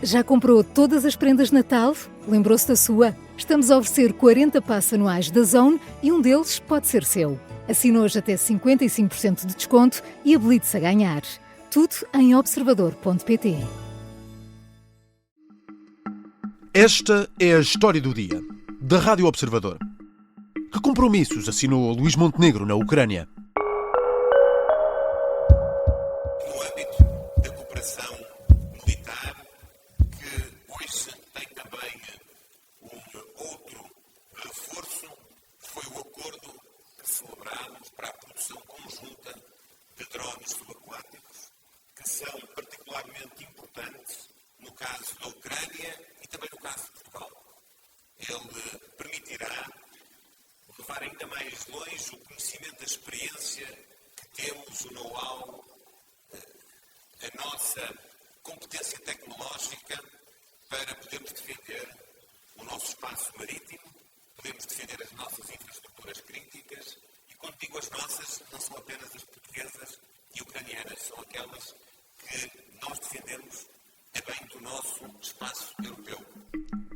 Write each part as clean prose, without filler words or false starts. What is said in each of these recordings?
Já comprou todas as prendas de Natal? Lembrou-se da sua? Estamos a oferecer 40 passes anuais da Zone e um deles pode ser seu. Assine hoje até 55% de desconto e habilite-se a ganhar. Tudo em observador.pt. Esta é a história do dia, da Rádio Observador. Que compromissos assinou Luís Montenegro na Ucrânia? No âmbito da cooperação militar, que hoje tem também um outro reforço, foi o acordo que celebramos para a produção conjunta de drones subaquáticos, que são particularmente importantes no caso da Ucrânia e também no caso de Portugal. Ele permitirá levar ainda mais longe o conhecimento da experiência que temos, o know-how, a nossa competência tecnológica para podermos defender o nosso espaço marítimo, podemos defender as nossas infraestruturas críticas e, quando digo as nossas, não são apenas as portuguesas e ucranianas, são aquelas que nós defendemos também do nosso espaço europeu.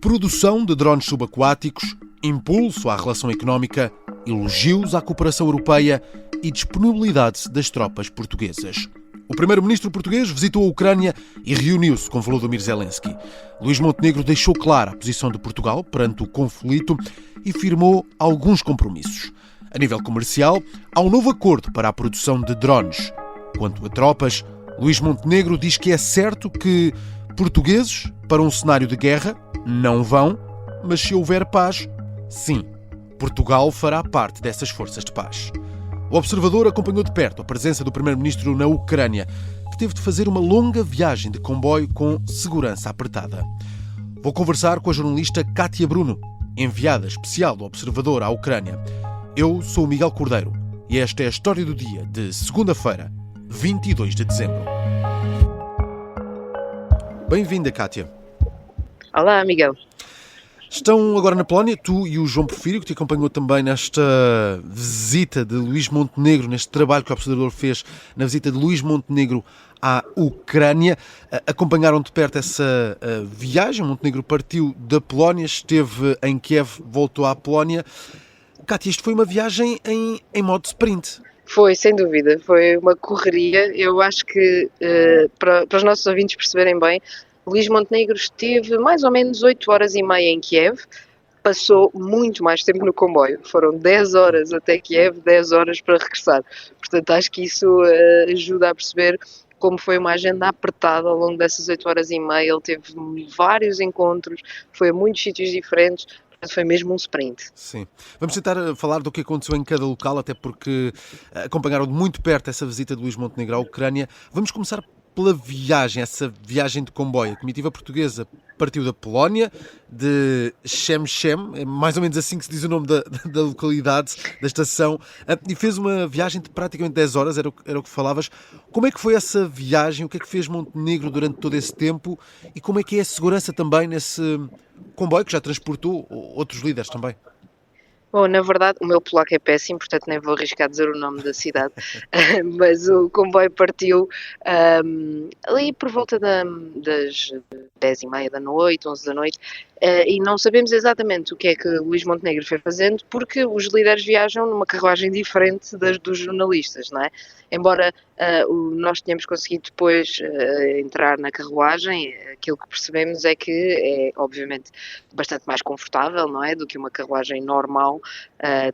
Produção de drones subaquáticos, impulso à relação económica, elogios à cooperação europeia e disponibilidade das tropas portuguesas. O primeiro-ministro português visitou a Ucrânia e reuniu-se com Volodymyr Zelensky. Luís Montenegro deixou clara a posição de Portugal perante o conflito e firmou alguns compromissos. A nível comercial, há um novo acordo para a produção de drones. Quanto a tropas, Luís Montenegro diz que é certo que portugueses, para um cenário de guerra, não vão, mas se houver paz, sim, Portugal fará parte dessas forças de paz. O Observador acompanhou de perto a presença do primeiro-ministro na Ucrânia, que teve de fazer uma longa viagem de comboio com segurança apertada. Vou conversar com a jornalista Kátia Bruno, enviada especial do Observador à Ucrânia. Eu sou o Miguel Cordeiro e esta é a história do dia de segunda-feira, 22 de dezembro. Bem-vinda, Kátia. Olá, Miguel. Estão agora na Polónia, tu e o João Porfírio, que te acompanhou também nesta visita de Luís Montenegro, neste trabalho que o Observador fez na visita de Luís Montenegro à Ucrânia. Acompanharam de perto essa viagem. Montenegro partiu da Polónia, esteve em Kiev, voltou à Polónia. Kátia, isto foi uma viagem em modo sprint. Foi, sem dúvida, foi uma correria. Eu acho que, para os nossos ouvintes perceberem bem, Luís Montenegro esteve mais ou menos 8 horas e meia em Kiev, passou muito mais tempo no comboio. Foram 10 horas até Kiev, 10 horas para regressar. Portanto, acho que isso ajuda a perceber como foi uma agenda apertada ao longo dessas 8 horas e meia. Ele teve vários encontros, foi a muitos sítios diferentes. Foi mesmo um sprint. Sim. Vamos tentar falar do que aconteceu em cada local, até porque acompanharam de muito perto essa visita de Luís Montenegro à Ucrânia. Vamos começar pela viagem, essa viagem de comboio. A comitiva portuguesa partiu da Polónia, de Przemysl, é mais ou menos assim que se diz o nome da localidade, da estação, e fez uma viagem de praticamente 10 horas, era o que falavas. Como é que foi essa viagem? O que é que fez Montenegro durante todo esse tempo? E como é que é a segurança também nesse comboio que já transportou outros líderes também? Bom, na verdade, o meu polaco é péssimo, portanto nem vou arriscar dizer o nome da cidade, mas o comboio partiu ali por volta das 10h30 da noite, 11 da noite, e não sabemos exatamente o que é que Luís Montenegro foi fazendo, porque os líderes viajam numa carruagem diferente das dos jornalistas, não é? Embora nós tenhamos conseguido depois entrar na carruagem, aquilo que percebemos é que é, obviamente, bastante mais confortável, não é, do que uma carruagem normal.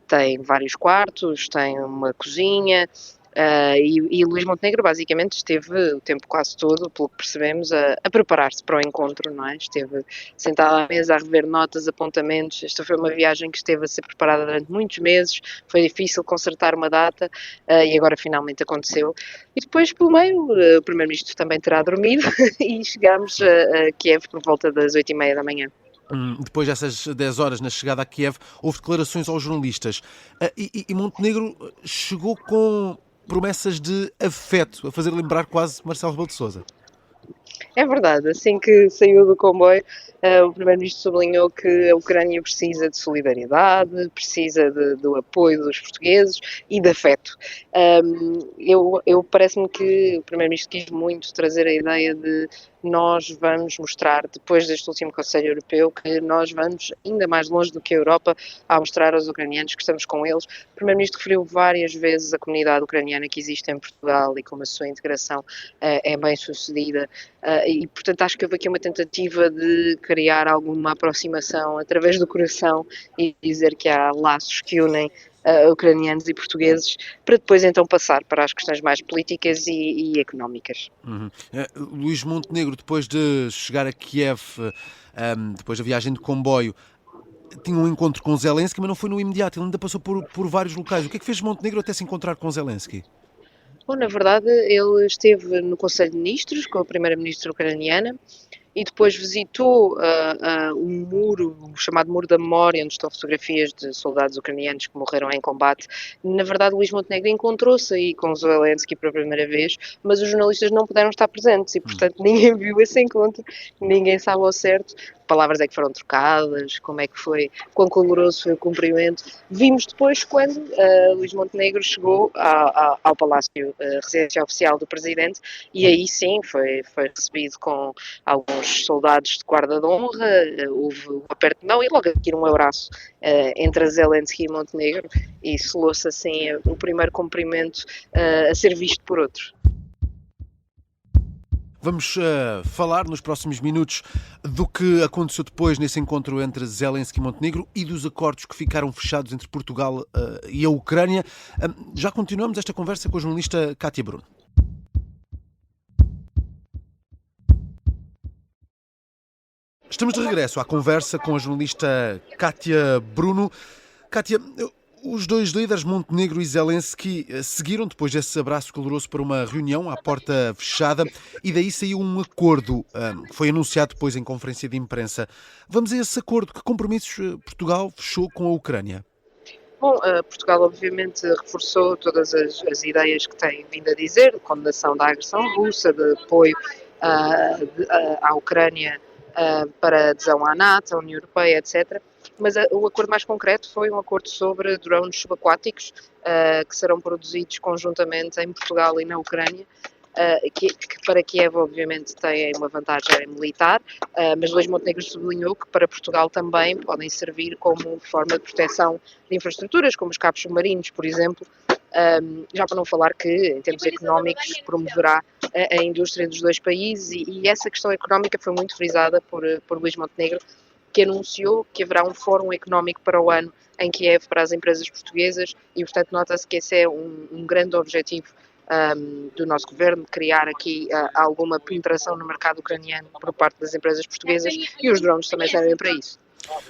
Tem vários quartos, tem uma cozinha, e Luís Montenegro basicamente esteve o tempo quase todo, pelo que percebemos, a preparar-se para o encontro, não é? Esteve sentado à mesa a rever notas, apontamentos. Esta foi uma viagem que esteve a ser preparada durante muitos meses, foi difícil concertar uma data, e agora finalmente aconteceu. E depois, pelo meio, o Primeiro-Ministro também terá dormido e chegámos a Kiev por volta das 8h30 da manhã. Depois dessas 10 horas na chegada a Kiev, houve declarações aos jornalistas. E Montenegro chegou com promessas de afeto, a fazer lembrar quase Marcelo Rebelo de Sousa. É verdade, assim que saiu do comboio, o Primeiro-Ministro sublinhou que a Ucrânia precisa de solidariedade, precisa do apoio dos portugueses e de afeto. Eu parece-me que o Primeiro-Ministro quis muito trazer a ideia de nós vamos mostrar, depois deste último Conselho Europeu, que nós vamos ainda mais longe do que a Europa a mostrar aos ucranianos que estamos com eles. O Primeiro-Ministro referiu várias vezes a comunidade ucraniana que existe em Portugal e como a sua integração é bem sucedida. E, portanto, acho que houve aqui uma tentativa de criar alguma aproximação através do coração e dizer que há laços que unem ucranianos e portugueses, para depois então passar para as questões mais políticas e económicas. Luís Montenegro, depois de chegar a Kiev, depois da viagem de comboio, tinha um encontro com Zelensky, mas não foi no imediato, ele ainda passou por vários locais. O que é que fez Montenegro até se encontrar com Zelensky? Bom, na verdade, ele esteve no Conselho de Ministros com a primeira-ministra ucraniana e depois visitou um muro, o chamado Muro da Memória, onde estão fotografias de soldados ucranianos que morreram em combate. Na verdade, Luís Montenegro encontrou-se aí com Zelensky pela primeira vez, mas os jornalistas não puderam estar presentes e, portanto, ninguém viu esse encontro, ninguém sabe ao certo. Palavras é que foram trocadas, como é que foi, quão caloroso foi o cumprimento. Vimos depois quando Luís Montenegro chegou ao Palácio Residência Oficial do Presidente e aí sim foi recebido com alguns soldados de guarda de honra, houve um aperto de mão e logo aqui um abraço entre Zelensky e Montenegro e selou-se assim o primeiro cumprimento a ser visto por outros. Vamos falar nos próximos minutos do que aconteceu depois nesse encontro entre Zelensky e Montenegro e dos acordos que ficaram fechados entre Portugal e a Ucrânia. Já continuamos esta conversa com a jornalista Kátia Bruno. Estamos de regresso à conversa com a jornalista Kátia Bruno. Kátia, os dois líderes, Montenegro e Zelensky, seguiram depois desse abraço caloroso para uma reunião à porta fechada e daí saiu um acordo que foi anunciado depois em conferência de imprensa. Vamos a esse acordo. Que compromissos Portugal fechou com a Ucrânia? Bom, Portugal obviamente reforçou todas as ideias que tem vindo a dizer, de condenação da agressão russa, de apoio à Ucrânia para adesão à NATO, à União Europeia, etc. Mas o acordo mais concreto foi um acordo sobre drones subaquáticos que serão produzidos conjuntamente em Portugal e na Ucrânia, que para Kiev obviamente têm uma vantagem militar, mas Luís Montenegro sublinhou que para Portugal também podem servir como forma de proteção de infraestruturas, como os cabos submarinos, por exemplo, já para não falar que, em termos económicos, promoverá a indústria dos dois países e essa questão económica foi muito frisada por Luís Montenegro, que anunciou que haverá um fórum económico para o ano em Kiev para as empresas portuguesas e, portanto, nota-se que esse é um grande objetivo do nosso governo, criar aqui alguma penetração no mercado ucraniano por parte das empresas portuguesas e os drones também servem para isso.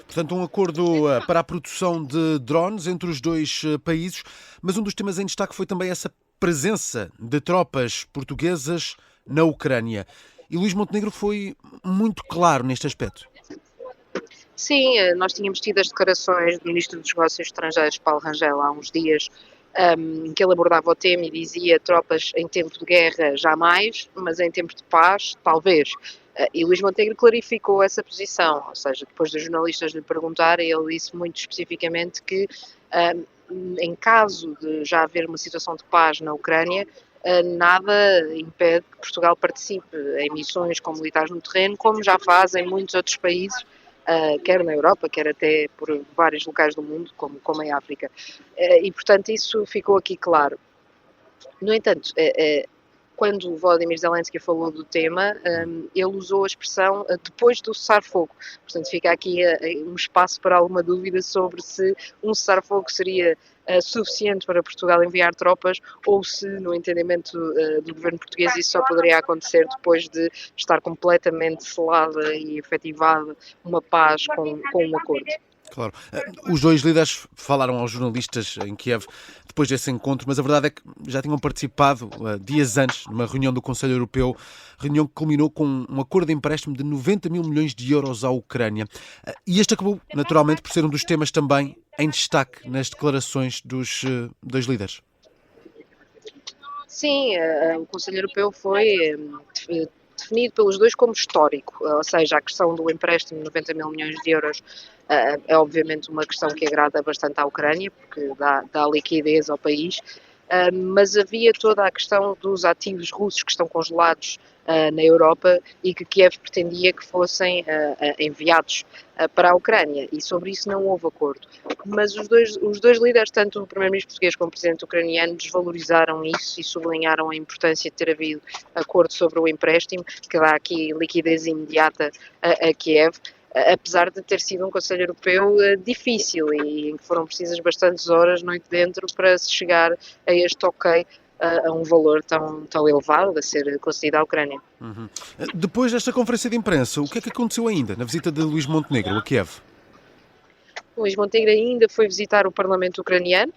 Portanto, um acordo para a produção de drones entre os dois países, mas um dos temas em destaque foi também essa presença de tropas portuguesas na Ucrânia. E Luís Montenegro foi muito claro neste aspecto. Sim, nós tínhamos tido as declarações do Ministro dos Negócios Estrangeiros, Paulo Rangel, há uns dias, que ele abordava o tema e dizia tropas em tempo de guerra jamais, mas em tempo de paz, talvez. E Luís Montenegro clarificou essa posição, ou seja, depois dos jornalistas lhe perguntarem, ele disse muito especificamente que em caso de já haver uma situação de paz na Ucrânia, nada impede que Portugal participe em missões com militares no terreno, como já fazem muitos outros países, quer na Europa, quer até por vários locais do mundo, como em África. E, portanto, isso ficou aqui claro. No entanto, quando Volodymyr Zelensky falou do tema, ele usou a expressão depois do cessar-fogo. Portanto, fica aqui um espaço para alguma dúvida sobre se um cessar-fogo seria suficiente para Portugal enviar tropas ou se, no entendimento do governo português, isso só poderia acontecer depois de estar completamente selada e efetivada uma paz com um acordo. Claro. Os dois líderes falaram aos jornalistas em Kiev depois desse encontro, mas a verdade é que já tinham participado dias antes numa reunião do Conselho Europeu, reunião que culminou com um acordo de empréstimo de 90 mil milhões de euros à Ucrânia. E este acabou, naturalmente, por ser um dos temas também em destaque nas declarações dos dois líderes. Sim, o Conselho Europeu definido pelos dois como histórico, ou seja, a questão do empréstimo de 90 mil milhões de euros é obviamente uma questão que agrada bastante à Ucrânia, porque dá liquidez ao país, mas havia toda a questão dos ativos russos que estão congelados na Europa e que Kiev pretendia que fossem enviados para a Ucrânia, e sobre isso não houve acordo. Mas os dois líderes, tanto o primeiro-ministro português como o presidente ucraniano, desvalorizaram isso e sublinharam a importância de ter havido acordo sobre o empréstimo, que dá aqui liquidez imediata a Kiev, apesar de ter sido um Conselho Europeu difícil e em que foram precisas bastantes horas, noite dentro, para se chegar a este ok, a um valor tão elevado a ser concedido à Ucrânia. Uhum. Depois desta conferência de imprensa, o que é que aconteceu ainda na visita de Luís Montenegro a Kiev? Luís Montenegro ainda foi visitar o Parlamento ucraniano.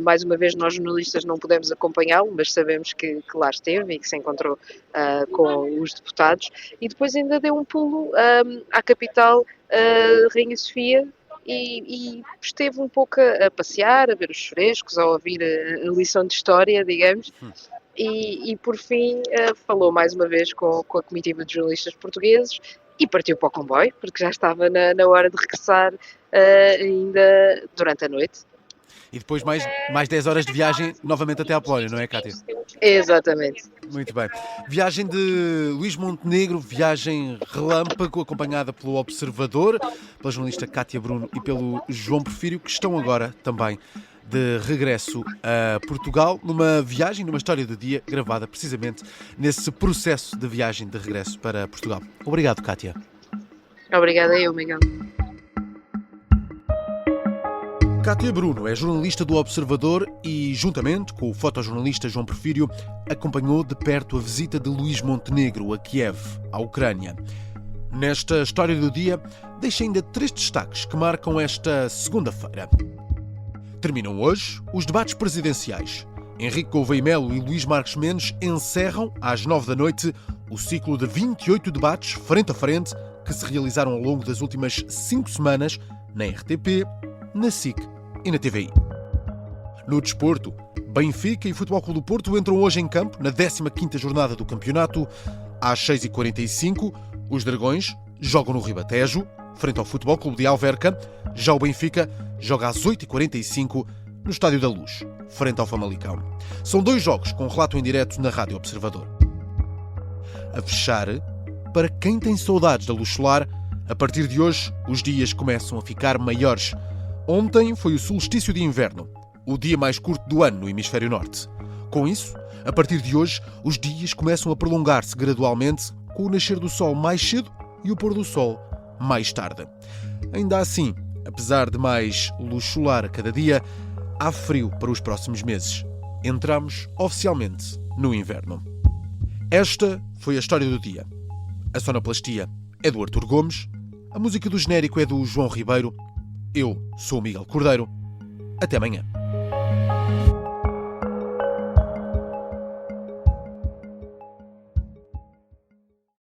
Mais uma vez, nós jornalistas não pudemos acompanhá-lo, mas sabemos que lá esteve e que se encontrou com os deputados. E depois ainda deu um pulo à capital, Rainha Sofia, e esteve um pouco a passear, a ver os frescos, a ouvir a lição de história, digamos. E por fim, falou mais uma vez com a comitiva de jornalistas portugueses e partiu para o comboio, porque já estava na hora de regressar ainda durante a noite. E depois mais 10 horas de viagem novamente até à Polónia, não é, Cátia? Exatamente. Muito bem. Viagem de Luís Montenegro, viagem relâmpago, acompanhada pelo Observador, pela jornalista Cátia Bruno e pelo João Porfírio, que estão agora também de regresso a Portugal, numa viagem, numa história do dia, gravada precisamente nesse processo de viagem de regresso para Portugal. Obrigado, Cátia. Obrigada eu, Miguel. Cátia Bruno é jornalista do Observador e, juntamente com o fotojornalista João Porfírio, acompanhou de perto a visita de Luís Montenegro a Kiev, à Ucrânia. Nesta história do dia, deixa ainda 3 destaques que marcam esta segunda-feira. Terminam hoje os debates presidenciais. Henrique Gouveia Melo e Luís Marques Mendes encerram, às 9 da noite, o ciclo de 28 debates frente a frente que se realizaram ao longo das últimas 5 semanas na RTP, na SIC e na TVI. No desporto, Benfica e Futebol Clube do Porto entram hoje em campo na 15ª jornada do campeonato. Às 6h45, os Dragões jogam no Ribatejo, frente ao Futebol Clube de Alverca. Já o Benfica joga às 8h45 no Estádio da Luz, frente ao Famalicão. São 2 jogos com relato em direto na Rádio Observador. A fechar, para quem tem saudades da luz solar, a partir de hoje os dias começam a ficar maiores. Ontem foi o solstício de inverno, o dia mais curto do ano no hemisfério norte. Com isso, a partir de hoje, os dias começam a prolongar-se gradualmente, com o nascer do sol mais cedo e o pôr do sol mais tarde. Ainda assim, apesar de mais luz solar a cada dia, há frio para os próximos meses. Entramos oficialmente no inverno. Esta foi a história do dia. A sonoplastia é do Artur Gomes, a música do genérico é do João Ribeiro. Eu sou o Miguel Cordeiro. Até amanhã.